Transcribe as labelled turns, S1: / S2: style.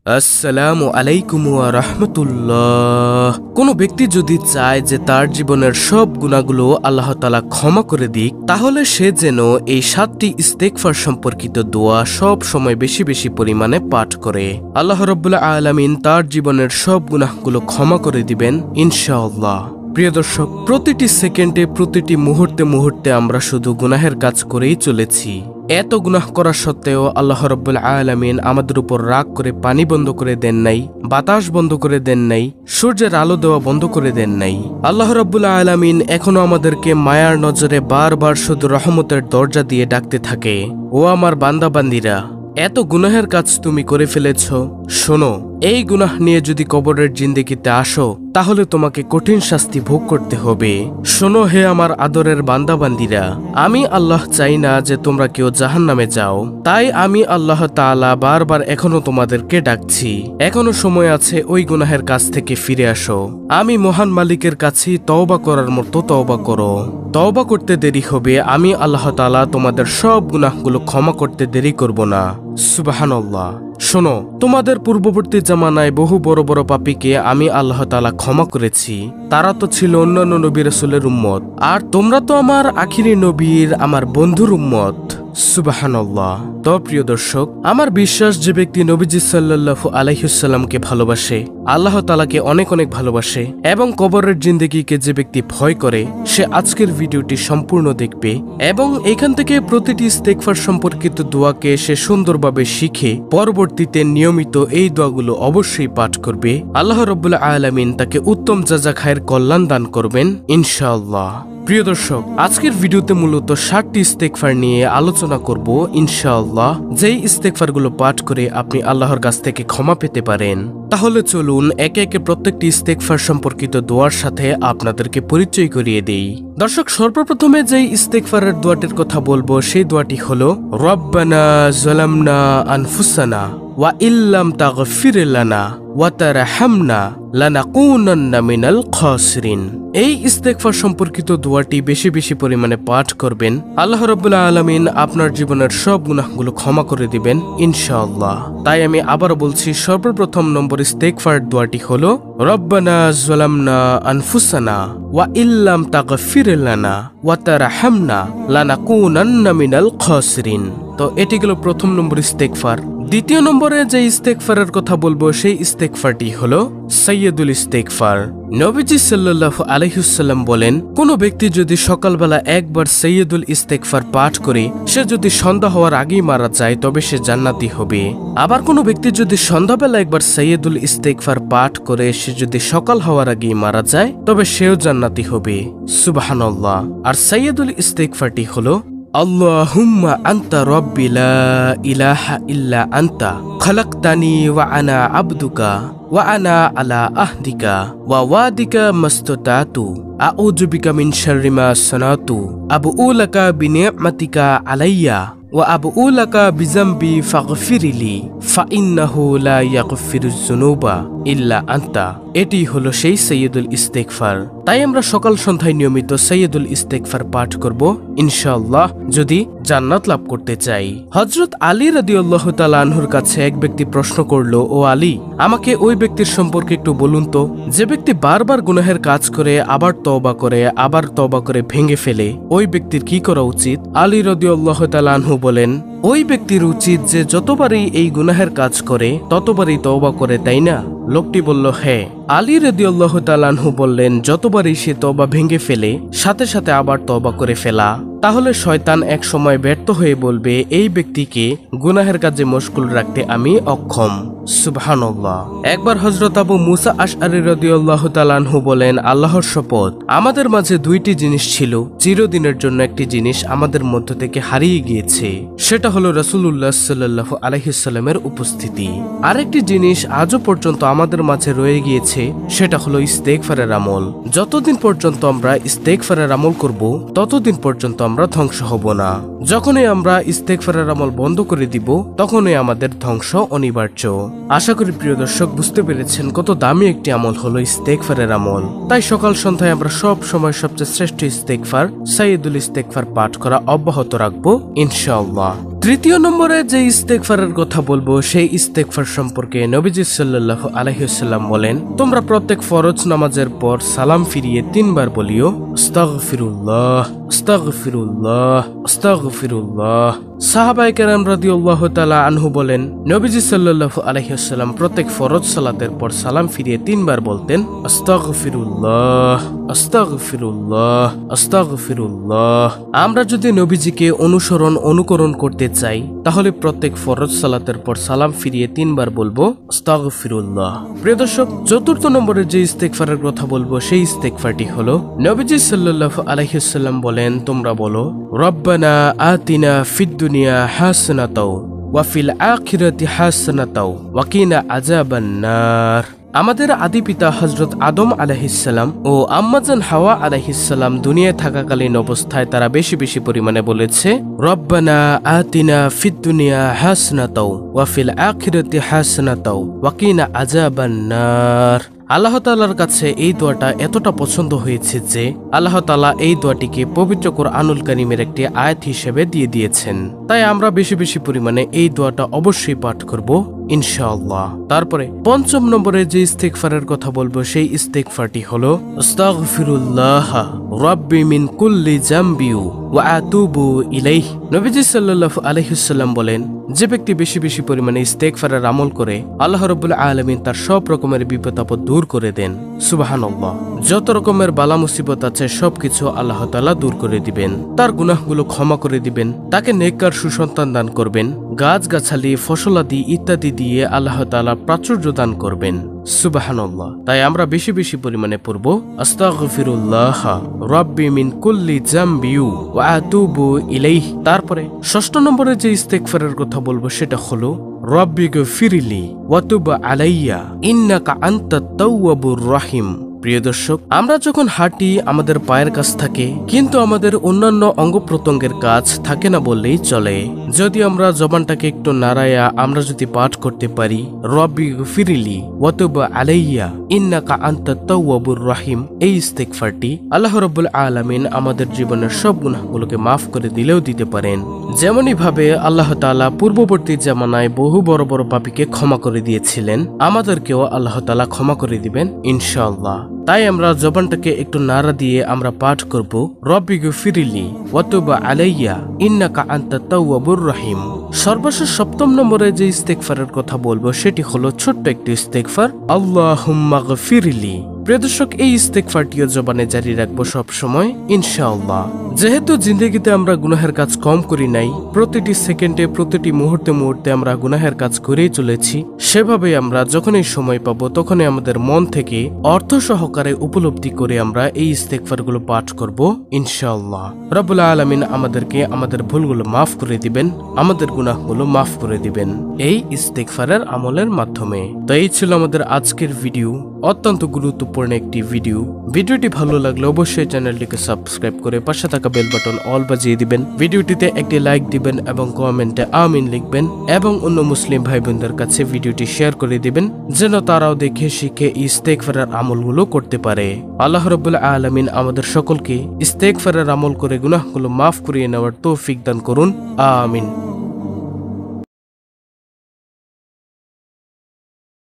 S1: আসসালামু আলাইকুম ওয়া রাহমাতুল্লাহ। কোনো ব্যক্তি যদি চায় যে তার জীবনের সব গুনাহগুলো আল্লাহ তাআলা ক্ষমা করে দিক, তাহলে সে যেন এই 7টি ইস্তেগফার সম্পর্কিত দোয়া সব সময় বেশি বেশি পরিমাণে পাঠ করে। আল্লাহ রাব্বুল আলামিন তার জীবনের সব গুনাহগুলো ক্ষমা করে দিবেন ইনশাআল্লাহ। প্রিয় দর্শক, প্রতিটি সেকেন্ডে প্রতিটি মুহূর্তে মুহূর্তে আমরা শুধু গুনাহের কাজ করেই চলেছি। এত গুনাহ করা সত্ত্বেও আল্লাহ রাব্বুল আলামিন আমাদের উপর রাগ করে পানি বন্ধ করে দেন নাই, বাতাস বন্ধ করে দেন নাই, সূর্যের আলো দেওয়া বন্ধ করে দেন নাই। আল্লাহ রাব্বুল আলামিন এখনো আমাদেরকে মায়ার নজরে বারবার শুধু রহমতের দরজা দিয়ে ডাকতে থাকে, ও আমার বান্দা বান্দিরা, এত গুনাহের কাজ তুমি করে ফেলেছ, শোনো, এই গুনাহ নিয়ে যদি কবরের জিন্দেগিতে আসো তাহলে তোমাকে কঠিন শাস্তি ভোগ করতে হবে। শোনো হে আমার আদরের বান্দাবান্দিরা, আমি আল্লাহ চাই না যে তোমরা কেউ জাহান্নামে যাও, তাই আমি আল্লাহ তাআলা বারবার এখনো তোমাদেরকে ডাকছি। এখনো সময় আছে ওই গুনাহের কাছ থেকে ফিরে আসো। আমি মহান মালিকের কাছেই তওবা করার মতো তওবা করো। তওবা করতে দেরি হবে, আমি আল্লাহ তাআলা তোমাদের সব গুনাহগুলো ক্ষমা করতে দেরি করব না। সুবহানাল্লাহ। শোনো, তোমাদের পূর্ববর্তী জামানায় বহু বড় বড় পাপীকে আমি আল্লাহ তাআলা ক্ষমা করেছি। তারা তো ছিল অন্যান্য নবী রাসূলের উম্মত, আর তোমরা তো আমার আখিরি নবীর, আমার বন্ধুর উম্মত। সুবহানাল্লাহ। তো প্রিয় দর্শক, আমার বিশ্বাস যে ব্যক্তি নবীজি সাল্লাল্লাহু আলাইহি ওয়াসাল্লামকে ভালোবাসে, আল্লাহ তাআলাকে অনেক অনেক ভালোবাসে এবং কবরের জিন্দেগিকে যে ব্যক্তি ভয় করে, সে আজকের ভিডিওটি সম্পূর্ণ দেখবে এবং এখান থেকে প্রতিটি ইস্তেগফার সম্পর্কিত দোয়াকে সে সুন্দরভাবে শিখে পরবর্তীতে নিয়মিত এই দোয়াগুলো অবশ্যই পাঠ করবে। আল্লাহ রাব্বুল আলামিন তাকে উত্তম জাযা খায়ের কল্যাণ দান করবেন ইনশাআল্লাহ। প্রিয় দর্শক, আজকের ভিডিওতে মূলত 7টি ইস্তেগফার নিয়ে আলোচনা করব ইনশাআল্লাহ, যেই ইস্তেগফারগুলো পাঠ করে আপনি আল্লাহর কাছ থেকে ক্ষমা পেতে পারেন। তাহলে চলুন একে একে প্রত্যেকটি ইস্তেগফার সম্পর্কিত দোয়ার সাথে আপনাদেরকে পরিচয় করিয়ে দেই। দর্শক, সর্বপ্রথমে যেই ইস্তেগফারের দোয়াটির কথা বলবো সেই দোয়াটি হলো রব্বানা যালামনা আনফুসানা ওয়া ইল্লাম তাগফির লানা ওয়া তারহামনা লানাকুনান্না মিনাল খাসিরিন। এই ইস্তেগফার সম্পর্কিত দোয়াটি বেশি বেশি পরিমাণে পাঠ করবেন। আল্লাহ রাব্বুল আলামিন আপনার জীবনের সব গুনাহগুলো ক্ষমা করে দিবেন ইনশাআল্লাহ। তাই আমি আবারও বলছি, সর্বপ্রথম নম্বর ইস্তেগফার দোয়াটি হলো রব্বানা যালামনা আনফুসানা ওয়া ইল্লাম তাগফির লানা ওয়া তারহামনা লানাকুনান্না মিনাল খাসিরিন। তো এটি হলো প্রথম নম্বর ইস্তেগফার। দ্বিতীয় নম্বরে যে ইস্তেগফারের কথা বলবো সেই ইস্তেগফারটি হলো সাইয়্যিদুল ইস্তেগফার। নবীজি সাল্লাল্লাহু আলাইহি ওয়াসাল্লাম বলেন, কোন ব্যক্তি যদি সকালবেলা একবার সাইয়্যিদুল ইস্তেগফার পাঠ করে সে যদি সন্ধ্যা হওয়ার আগেই মারা যায় তবে সে জান্নাতি হবে। আবার কোন ব্যক্তি যদি সন্ধ্যাবেলা একবার সাইয়্যিদুল ইস্তেগফার পাঠ করে সে যদি সকাল হওয়ার আগেই মারা যায় তবে সেও জান্নাতি হবে। সুবহানাল্লাহ। আর সাইয়্যিদুল ইস্তেগফারটি হলো আল্লাহুম্মা আনতা রাব্বি লা ইলাহা ইল্লা আনতা খালাকতানি ওয়া আনা আবদুকা ওয়া আনা আলা আহদিকা ওয়া ওয়াদিকা মাস্তাতাতু আউযু বিকা মিন শাররি মা সানাতু আবউ লাকা বিনি'মাতিকা আলাইয়া ওয়া আবউ লাকা বিযামবি ফাগফিরলি ফাইন্নাহু লা ইয়াগফিরুয যুনুবা ইল্লা আনতা। এটি হলো সেই সাইয়্যিদুল ইস্তেগফার। তাই আমরা সকাল সন্ধ্যায় নিয়মিত সাইয়্যিদুল ইস্তেগফার পাঠ করব ইনশাআল্লাহ, যদি জান্নাত লাভ করতে চাই। হযরত আলী রাদিয়াল্লাহু তাআলা আনহুর কাছে এক ব্যক্তি প্রশ্ন করলো, ও আলী, আমাকে ওই ব্যক্তির সম্পর্কে একটু বলুন তো, যে ব্যক্তি বারবার গুনাহের কাজ করে আবার তওবা করে আবার তওবা করে ভেঙে ফেলে, ওই ব্যক্তির কি করা উচিত? আলী রাদিয়াল্লাহু তাআলা আনহু বলেন, ওই ব্যক্তির উচিত যে যতবারই এই গুনাহের কাজ করে ততবারই তওবা করে, তাই না? লোকটি বলল, হ্যাঁ। আলী রাদিয়াল্লাহু তাআলা আনহু বললেন, যতবারই সে তওবা ভেঙে ফেলে সাথে সাথে আবার তওবা করে ফেলা, তাহলে শয়তান এক সময় ব্যর্থ হয়ে বলবে, এই ব্যক্তিকে গুনাহের কাজে মশগুল রাখতে আমি অক্ষম। সুবহানাল্লাহ। একবার হযরত আবু মুসা আশআরী রাদিয়াল্লাহু তাআলা আনহু বলেন, আল্লাহর শপথ, আমাদের মাঝে দুইটি জিনিস ছিল, চিরদিনের জন্য একটি জিনিস আমাদের মধ্য থেকে হারিয়ে গিয়েছে, সেটা হলো রাসূলুল্লাহ সাল্লাল্লাহু আলাইহি ওয়াসাল্লামের উপস্থিতি। আরেকটি জিনিস আজও পর্যন্ত আমাদের মাঝে রয়ে গিয়েছে, সেটা হলো ইস্তেগফারের আমল। যতদিন পর্যন্ত আমরা ইস্তেগফারের আমল করব ততদিন পর্যন্ত আমরা ধ্বংস হব না। যখনই আমরা ইস্তেগফারের আমল বন্ধ করে দিব তখনই আমাদের ধ্বংস অনিবার্য। আশা করি প্রিয় দর্শক বুঝতে পেরেছেন কত দামি একটি আমল হলো ইস্তেগফারের আমল। তাই সকাল সন্ধ্যায় আমরা সব সময় সবচেয়ে শ্রেষ্ঠ ইস্তেগফার সাইয়্যিদুল ইস্তেগফার পাঠ করা অব্যাহত রাখবো ইনশাআল্লাহ। তৃতীয় নম্বরে যে ইস্তেগফারের কথা বলবো সেই ইস্তেগফার সম্পর্কে নবীজি সাল্লাল্লাহু আলাইহি ওয়াসাল্লাম বলেন, তোমরা প্রত্যেক ফরজ নামাজের পর সালাম ফিরিয়ে 3 বার বলিও, আস্তাগফিরুল্লাহ আস্তাগফিরুল্লাহ আস্তাগফিরুল্লাহ। সাহাবায়ে কেরাম রাদিয়াল্লাহু তাআলা আনহু বলেন, নবীজি সাল্লাল্লাহু আলাইহি ওয়াসাল্লাম প্রত্যেক ফরজ সালাতের পর সালাম ফিরিয়ে 3 বার বলতেন, আস্তাগফিরুল্লাহ আস্তাগফিরুল্লাহ আস্তাগফিরুল্লাহ। আমরা যদি নবীজিকে অনুকরণ করতে চাই তাহলে প্রত্যেক ফরজ সালাতের পর সালাম ফিরিয়ে 3 বার বলবো, আস্তাগফিরুল্লাহ। প্রিয় দর্শক, চতুর্থ নম্বরে যে ইস্তেগফারের কথা বলবো সেই ইস্তেগফারটি হলো, নবীজি সাল্লাল্লাহু আলাইহি ওয়াসাল্লাম বলেন, তোমরা বলো, রব্বানা আতিনা ফিদ দুনিয়া হাসানাতাও ওয়া ফিল আখিরাতি হাসানাতাও ওয়া কিনা আযাবান নার। আমাদের আদি পিতা হযরত আদম আলাইহিসসালাম ও আম্মাজান হাওয়া আলাইহিসসালাম দুনিয়ায় থাকাকালীন অবস্থায় তারা বেশি বেশি পরিমাণে বলেছে, রব্বানা আতিনা ফিদ দুনিয়া হাসানাতাও ওয়া ফিল আখিরাতি হাসানাতাও ওয়া কিনা আযাবান নার। আল্লাহ তাআলার কাছে এই দোয়াটা এতটা পছন্দ হয়েছে যে আল্লাহ তাআলা এই দোয়াটিকে পবিত্র কোরআনুল কারীমের একটি আয়াত হিসেবে দিয়ে দিয়েছেন। তাই আমরা বেশি বেশি পরিমাণে এই দোয়াটা অবশ্যই পাঠ করব ইনশাআল্লাহ। তারপরে পঞ্চম নম্বরে যে ইস্তেগফারের কথা বলবো সেই ইস্তেগফারটি হলো, আস্তাগফিরুল্লাহ রাব্বি মিন কুল্লি জামবি ওয়া আতুবু ইলাইহি। নবীজি সাল্লাল্লাহু আলাইহি ওয়াসাল্লাম বলেন, যে ব্যক্তি বেশি বেশি পরিমাণে ইস্তেগফারের আমল করে আল্লাহ রাব্বুল আলামিন তার সব রকমের বিপদ আপদ দূর করে দেন। সুবহানাল্লাহ। যত রকমের বালা মুসিবত আছে সবকিছু আল্লাহ তাআলা দূর করে দিবেন, তার গুনাহগুলো ক্ষমা করে দিবেন, তাকে নেককার সুসন্তান দান করবেন, গাছগাছালি ফসলাদি ইত্যাদি দিয়ে আল্লাহ তাআলা প্রাচুর্য দান করবেন। সুবহানাল্লাহ। তাই আমরা বেশি বেশি পরিমাণে পড়ব, আস্তাগফিরুল্লাহ রাব্বি মিন কুল্লি জামবি ওয়া আতুবু ইলাইহি। তারপরে ষষ্ঠ নম্বরে যে ইস্তেগফারের কথা বলবো সেটা হলো, রাব্বি গফিরলি ওয়া তুব আলাইয়া ইন্নাকা আনতাত তাওয়াবুর রহিম। প্রিয় দর্শক, আমরা যখন হাঁটি আমাদের পায়ের কাজ থাকে কিন্তু আমাদের অন্যান্য অঙ্গ প্রত্যঙ্গের কাজ থাকে না বললেই চলে। যদি আমরা জবানটাকে একটু নাড়ায়া আমরা যদি পাঠ করতে পারি, রব্বি গফিরলি ওয়া তুব আলাইয়া ইন্নাকা আনতাত তাওয়াবুর রহিম, এই ইস্তেগফারটি আল্লাহ রাব্বুল আলামিন আমাদের জীবনের সব গুনাহগুলোকে মাফ করে দিলেও দিতে পারেন। যেমনই ভাবে আল্লাহ তাআলা পূর্ববর্তী জামানায় বহু বড় বড় পাপীকে ক্ষমা করে দিয়েছিলেন, আমাদেরকেও আল্লাহ তাআলা ক্ষমা করে দিবেন ইনশাআল্লাহ। তাই আমরা জবানটাকে একটু নাড়া দিয়ে আমরা পাঠ করব, রব্বি গফিরলি ওয়া তুব আলাইয়া ইন্নাকা আনতাত তাওয়াবুর রহিম। সর্বশেষ সপ্তম নম্বরে যে ইস্তেগফারের কথা বলবো সেটি হলো ছোট্ট একটি ইস্তেগফার, আল্লাহুম্মা গফিরলি। প্রিয় দর্শক, এই ইস্তেগফারটিও জবানে জারি রাখবো সব সময় ইনশাআল্লাহ। যেহেতু জিন্দেগিতে আমরা গুনাহের কাজ কম করি নাই, প্রতিটি সেকেন্ডে প্রতিটি মুহূর্তে মুহূর্তে আমরা গুনাহের কাজ করেই চলেছি, সেভাবে আমরা যখনই সময় পাবো তখনই আমাদের মন থেকে অর্থ সহকারে উপলব্ধি করে আমরা এই ইস্তেগফারগুলো পাঠ করব ইনশাআল্লাহ। রব্বুল আলামিন আমাদেরকে আমাদের ভুলগুলো মাফ করে দিবেন, আমাদের গুনাহগুলো মাফ করে দিবেন এই ইস্তেগফারের আমলের মাধ্যমে। তো এই ছিল আমাদের আজকের ভিডিও, অত্যন্ত গুরুত্বপূর্ণ একটি ভিডিও। ভিডিওটি ভালো লাগলে অবশ্যই চ্যানেলটিকে সাবস্ক্রাইব করে পাশে থাকা বেল বাটন অল বাজিয়ে দিবেন, ভিডিওটিতে একটি লাইক দিবেন এবং কমেন্টে আমিন লিখবেন এবং অন্য মুসলিম ভাই বোনদের কাছে ভিডিওটি শেয়ার করে দিবেন যেন তারাও দেখে শিখে ইস্তেগফারের আমলগুলো করতে পারে। আল্লাহ রাব্বুল আলামিন আমাদের সকলকে ইস্তেগফারের আমল করে গুনাহগুলো মাফ করিয়ে নেওয়ার তৌফিক দান করুন, আমিন।